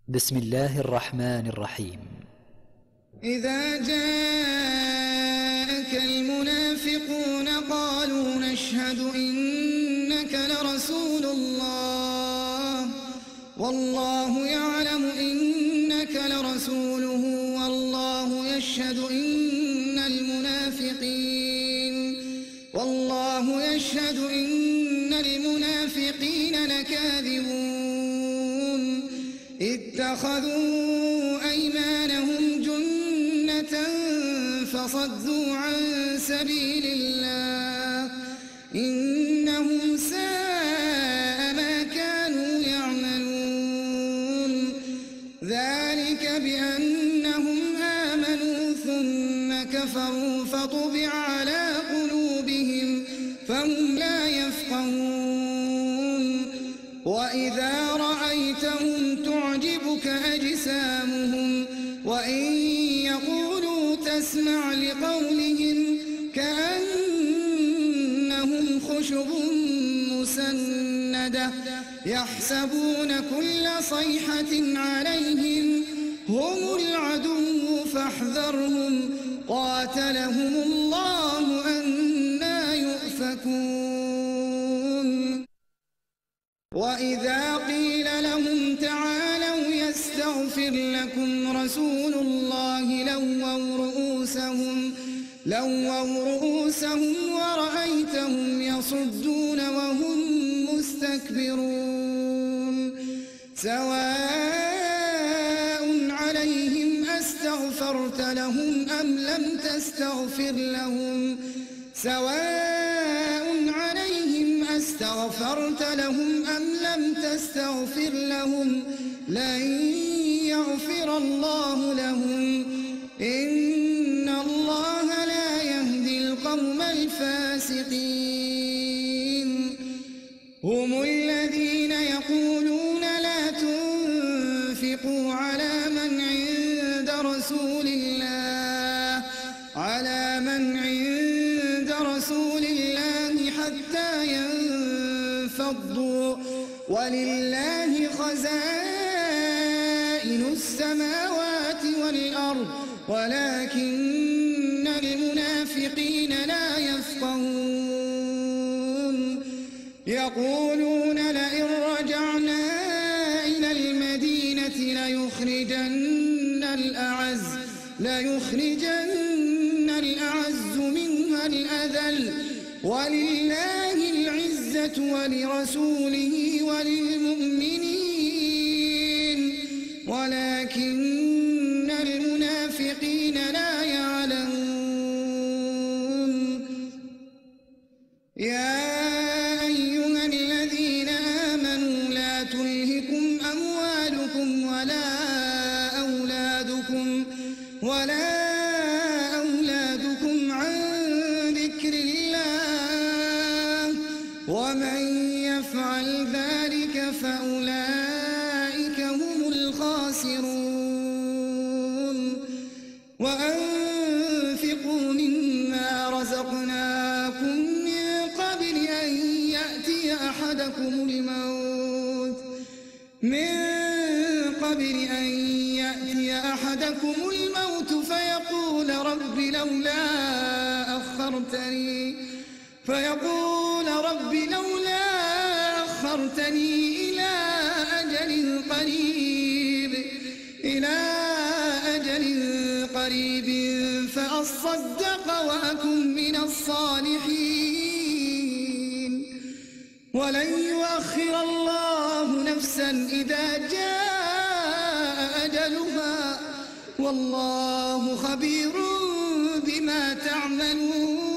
بسم الله الرحمن الرحيم. إذا جاءك المنافقون قالوا نشهد إنك لرسول الله والله يعلم إنك لرسوله والله يشهد إن المنافقين لكاذبون اتخذوا أيمانهم جنة فصدوا عن سبيل الله إنهم ساء ما كانوا يعملون ذلك بأنهم آمنوا ثم كفروا فطبع على قلوبهم فهم لا يفقهون وإذا رأيتهم تعجبك أجسامهم وإن يقولوا تسمع لقولهم كأنهم خشب مسندة يحسبون كل صيحة عليهم هم العدو فاحذرهم قاتلهم الله أنى يؤفكون وإذا قيل لهم تعالوا يستغفر لكم رسول الله لووا رؤوسهم ورأيتهم يصدون وهم مستكبرون سواء عليهم أستغفرت لهم أم لم تستغفر لهم لن يغفر الله لهم إن الله لا يهدي القوم الفاسقين هم الذين يقولون لا تنفقوا على من عند رسول الله حتى ينفضوا ولله خزائن السماوات والأرض ولكن المنافقين لا يفقهون يقولون لئن رجعنا إلى المدينة ليخرجن الأعز منها الأذل ولله العزة ولرسوله وللمؤمنين ولكن المنافقين لا يعلمون يا أيها الذين آمنوا لا تلهكم أموالكم ولا أولادكم عن ذكر الله ومن يفعل ذلك فأولئك هم الخاسرون وأنفقوا مما رزقناكم من قبل أن يأتي أحدكم الموت فيقول رب لولا أخرتني إلى أجل قريب فأصدق وأكن من الصالحين ولن يؤخر الله نفسا إذا جاء أجلها والله خبير بما تعملون